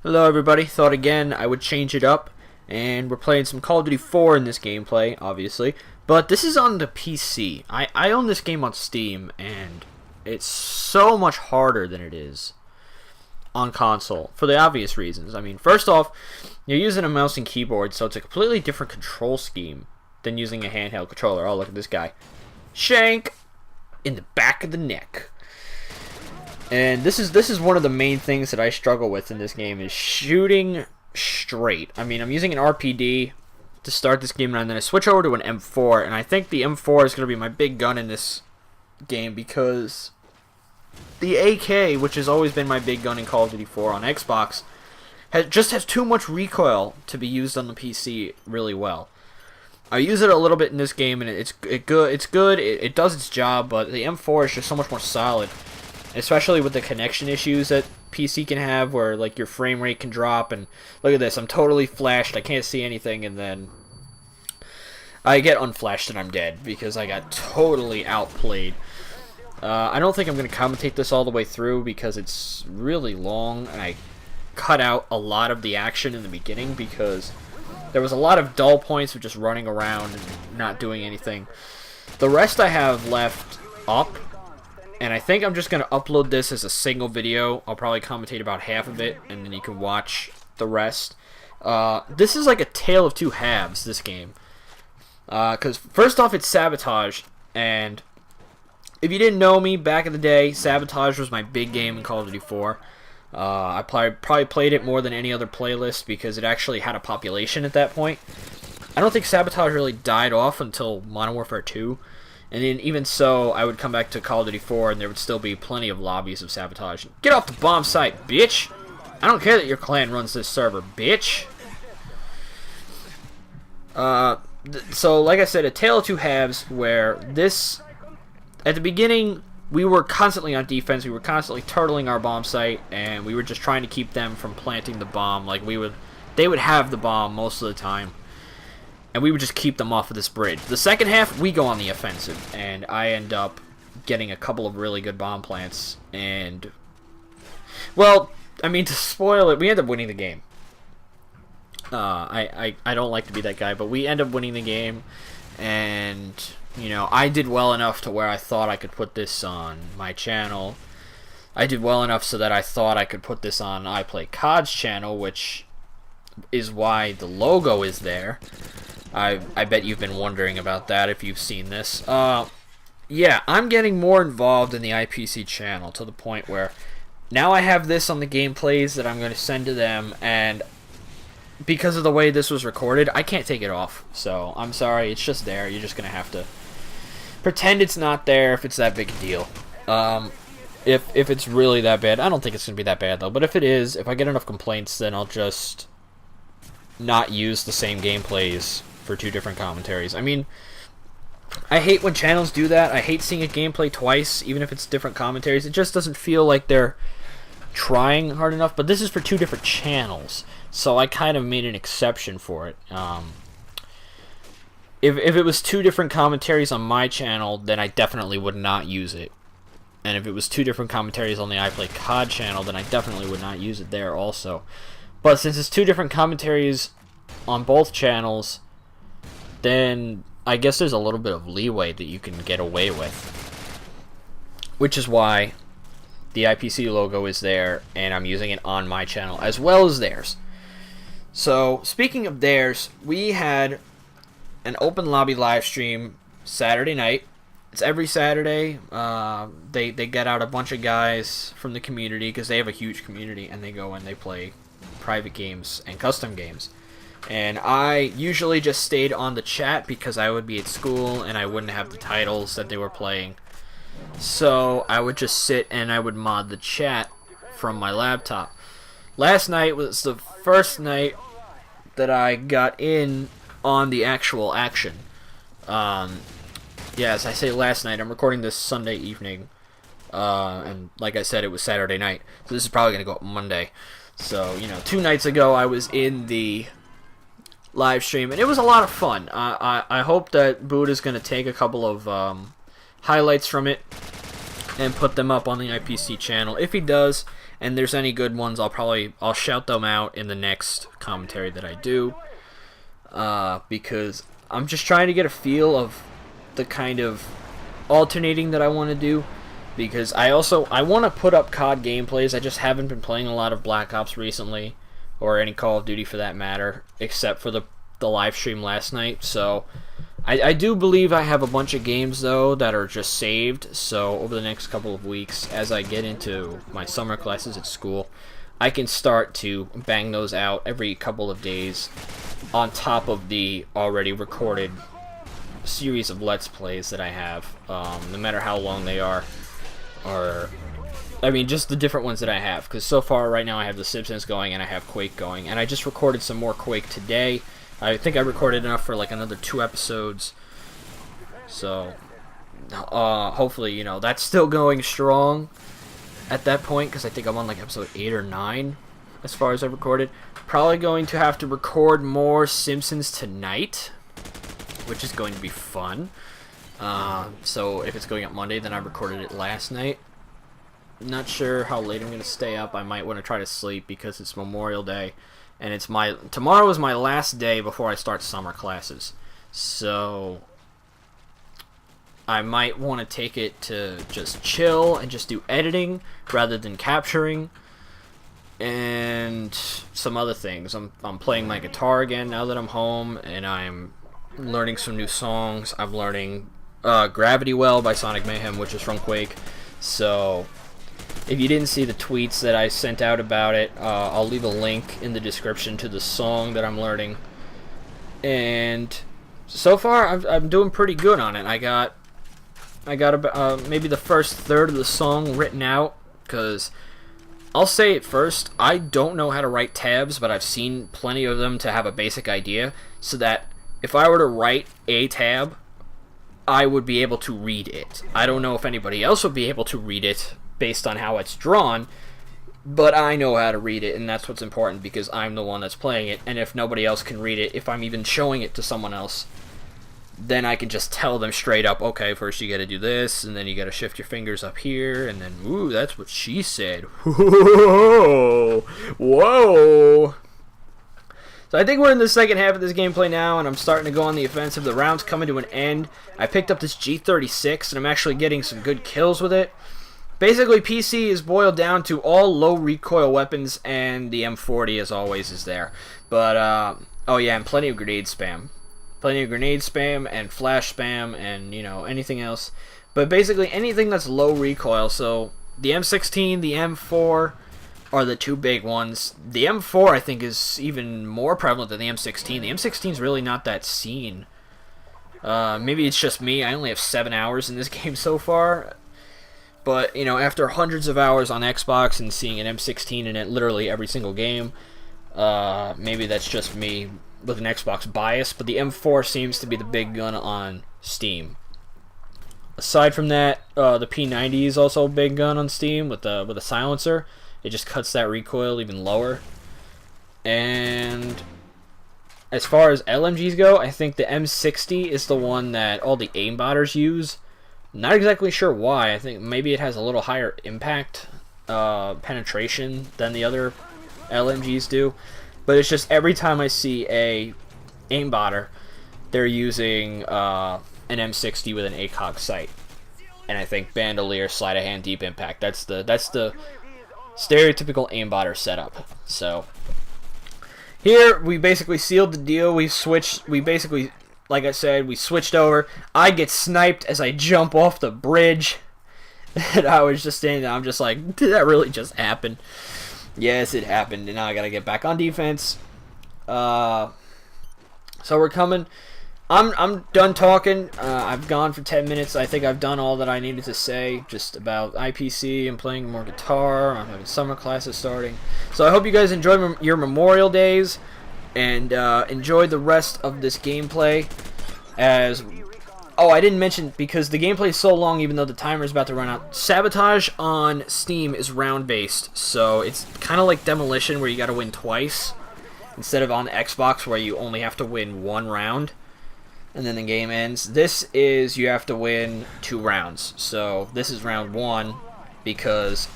Hello everybody, thought again I would change it up, and we're playing some Call of Duty 4 in this gameplay, obviously, but this is on the PC. I own this game on Steam, and it's so much harder than it is on console, for the obvious reasons. I mean, first off, you're using a mouse and keyboard, so it's a completely different control scheme than using a handheld controller. Oh, look at this guy. Shank in the back of the neck. And this is one of the main things that I struggle with in this game, is shooting straight. I mean, I'm using an RPD to start this game, and then I switch over to an M4, and I think the M4 is going to be my big gun in this game, because the AK, which has always been my big gun in Call of Duty 4 on Xbox, just has too much recoil to be used on the PC really well. I use it a little bit in this game, and it's good. It does its job, but the M4 is just so much more solid. Especially with the connection issues that PC can have, where like your frame rate can drop, and look at this, I'm totally flashed, I can't see anything, and then I get unflashed and I'm dead because I got totally outplayed. I don't think I'm going to commentate this all the way through because it's really long, and I cut out a lot of the action in the beginning because there was a lot of dull points of just running around and not doing anything. The rest I have left up. And I think I'm just going to upload this as a single video. I'll probably commentate about half of it, and then you can watch the rest. This is like a tale of two halves, this game. Because first off, it's Sabotage. And if you didn't know me back in the day, Sabotage was my big game in Call of Duty 4. I probably played it more than any other playlist because it actually had a population at that point. I don't think Sabotage really died off until Modern Warfare 2. And then even so, I would come back to Call of Duty 4, and there would still be plenty of lobbies of Sabotage. Get off the bomb site, bitch! I don't care that your clan runs this server, bitch! So, like I said, a tale of two halves, where this... At the beginning, we were constantly on defense, we were constantly turtling our bomb site, and we were just trying to keep them from planting the bomb. Like, they would have the bomb most of the time, and we would just keep them off of this bridge. The second half, we go on the offensive, and I end up getting a couple of really good bomb plants, and, well, I mean, to spoil it, we end up winning the game. I don't like to be that guy, but we end up winning the game, and, you know, I did well enough to where I thought I could put this on my channel. I did well enough so that I thought I could put this on I Play COD's channel, which is why the logo is there. I bet you've been wondering about that if you've seen this. Yeah, I'm getting more involved in the IPC channel to the point where now I have this on the gameplays that I'm going to send to them, and because of the way this was recorded, I can't take it off. So, I'm sorry, it's just there. You're just going to have to pretend it's not there if it's that big a deal. If it's really that bad. I don't think it's going to be that bad, though. But if it is, if I get enough complaints, then I'll just not use the same gameplays for two different commentaries. I mean, I hate when channels do that. I hate seeing a gameplay twice, even if it's different commentaries. It just doesn't feel like they're trying hard enough. But this is for two different channels, so I kind of made an exception for it. If it was two different commentaries on my channel, then I definitely would not use it. And if it was two different commentaries on the I Play COD channel, then I definitely would not use it there also. But since it's two different commentaries on both channels, then I guess there's a little bit of leeway that you can get away with. Which is why the IPC logo is there, and I'm using it on my channel as well as theirs. So, speaking of theirs, we had an open lobby live stream Saturday night. It's every Saturday. They get out a bunch of guys from the community, because they have a huge community, and they go and they play private games and custom games. And I usually just stayed on the chat because I would be at school and I wouldn't have the titles that they were playing. So I would just sit and I would mod the chat from my laptop. Last night was the first night that I got in on the actual action. Yes, I say last night. I'm recording this Sunday evening. And like I said, it was Saturday night. So this is probably going to go up Monday. So, you know, 2 nights ago I was in the live stream, and it was a lot of fun. I hope that Buddha's going to take a couple of highlights from it and put them up on the IPC channel. If he does, and there's any good ones, I'll shout them out in the next commentary that I do, because I'm just trying to get a feel of the kind of alternating that I want to do, because I want to put up COD gameplays. I just haven't been playing a lot of Black Ops recently, or any Call of Duty for that matter, except for the live stream last night. So I do believe I have a bunch of games, though, that are just saved, so over the next couple of weeks, as I get into my summer classes at school, I can start to bang those out every couple of days on top of the already recorded series of Let's Plays that I have, no matter how long they are, or, I mean, just the different ones that I have, because so far, right now, I have The Simpsons going, and I have Quake going, and I just recorded some more Quake today. I think I recorded enough for like another 2 episodes, so hopefully, you know, that's still going strong at that point, because I think I'm on like episode 8 or 9 as far as I've recorded. Probably going to have to record more Simpsons tonight, which is going to be fun. So if it's going up Monday, then I recorded it last night. Not sure how late I'm going to stay up. I might want to try to sleep because it's Memorial Day. And tomorrow is my last day before I start summer classes. So I might want to take it to just chill and just do editing rather than capturing. And some other things. I'm playing my guitar again now that I'm home, and I'm learning some new songs. I'm learning Gravity Well by Sonic Mayhem, which is from Quake. So if you didn't see the tweets that I sent out about it, I'll leave a link in the description to the song that I'm learning. And so far, I'm doing pretty good on it. I got about maybe the first third of the song written out, because I'll say it first, I don't know how to write tabs, but I've seen plenty of them to have a basic idea, so that if I were to write a tab, I would be able to read it. I don't know if anybody else would be able to read it based on how it's drawn, but I know how to read it, and that's what's important, because I'm the one that's playing it, and if nobody else can read it, if I'm even showing it to someone else, then I can just tell them straight up, okay, first you gotta do this, and then you gotta shift your fingers up here, and then, ooh, that's what she said. Whoa! Whoa! So I think we're in the second half of this gameplay now, and I'm starting to go on the offensive. The round's coming to an end. I picked up this G36, and I'm actually getting some good kills with it. Basically, PC is boiled down to all low recoil weapons, and the M40, as always, is there. But, oh yeah, and plenty of grenade spam. Plenty of grenade spam, and flash spam, and, you know, anything else. But basically, anything that's low recoil. So, the M16, the M4 are the two big ones. The M4, I think, is even more prevalent than the M16. The M16 is really not that seen. Maybe it's just me. I only have 7 hours in this game so far. But, you know, after hundreds of hours on Xbox and seeing an M16 in it literally every single game, maybe that's just me with an Xbox bias, but the M4 seems to be the big gun on Steam. Aside from that, the P90 is also a big gun on Steam with a silencer. It just cuts that recoil even lower. And as far as LMGs go, I think the M60 is the one that all the aimbotters use. Not exactly sure why. I think maybe it has a little higher impact penetration than the other LMGs do. But it's just every time I see a aimbotter, they're using an M60 with an ACOG sight. And I think bandolier, sleight of hand, deep impact. That's the stereotypical aimbotter setup. So here we basically sealed the deal. We basically, like I said, we switched over. I get sniped as I jump off the bridge. And I was just standing there. I'm just like, did that really just happen? Yes, it happened. And now I gotta get back on defense. So we're coming. I'm done talking. I've gone for 10 minutes. I think I've done all that I needed to say just about IPC and playing more guitar. I'm having summer classes starting. So I hope you guys enjoy your Memorial Days and enjoy the rest of this gameplay. Oh, I didn't mention, because the gameplay is so long, even though the timer is about to run out, Sabotage on Steam is round-based, so it's kind of like Demolition, where you gotta win twice, instead of on Xbox, where you only have to win one round, and then the game ends. This is, you have to win 2 rounds, so this is round 1, because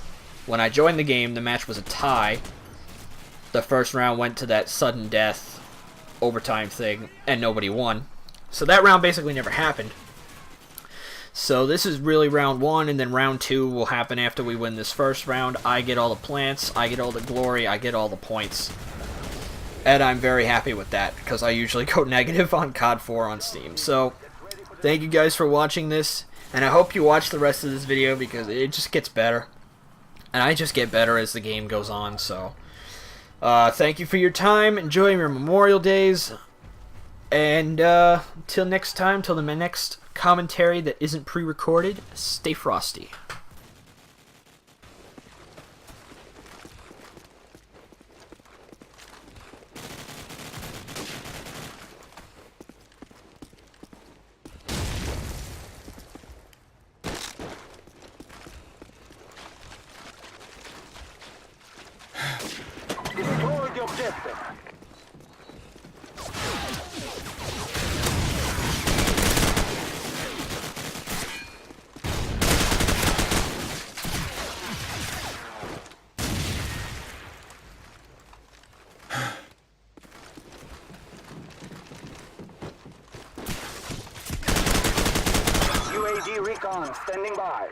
When I joined the game, the match was a tie. The first round went to that sudden death overtime thing, and nobody won. So that round basically never happened. So this is really round 1, and then round 2 will happen after we win this first round. I get all the plants, I get all the glory, I get all the points. And I'm very happy with that, because I usually go negative on COD 4 on Steam. So, thank you guys for watching this, and I hope you watch the rest of this video, because it just gets better. And I just get better as the game goes on, so... thank you for your time, enjoy your Memorial Days, and till next time, till the next commentary that isn't pre-recorded, stay frosty. Destroy the objective. UAV recon standing by.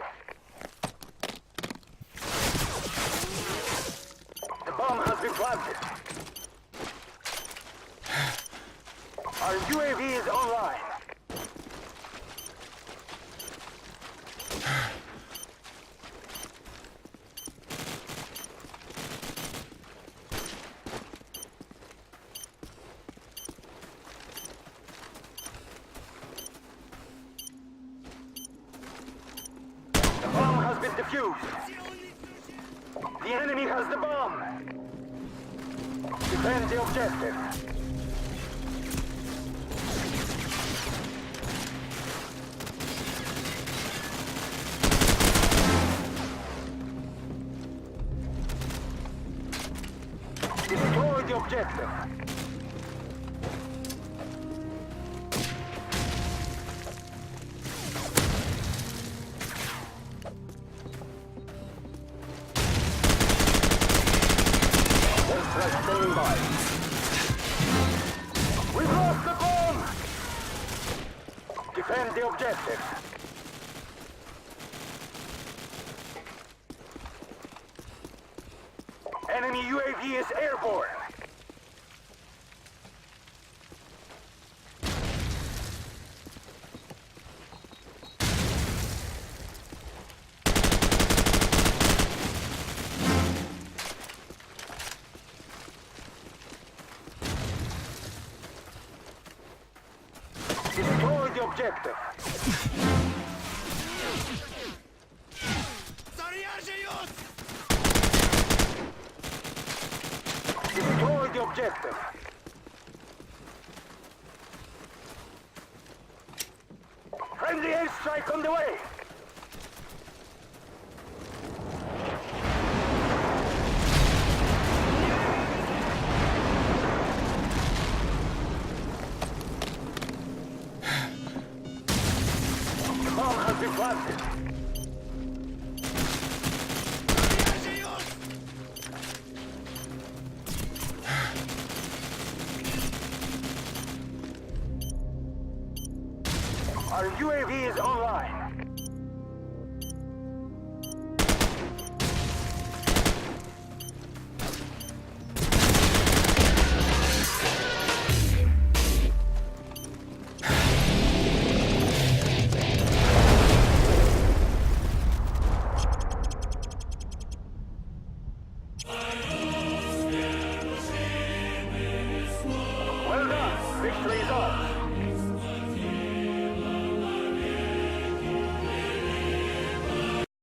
The bomb has been planted. Our UAV is online. The bomb has been defused. The enemy has the bomb. Defend the objective. Destroy the objective. Standing by. We've lost the bomb! Defend the objective. Enemy UAV is airborne. Destroy the objective. Destroy the objective. Friendly airstrike on the way. The bomb has been planted. Our UAV is online.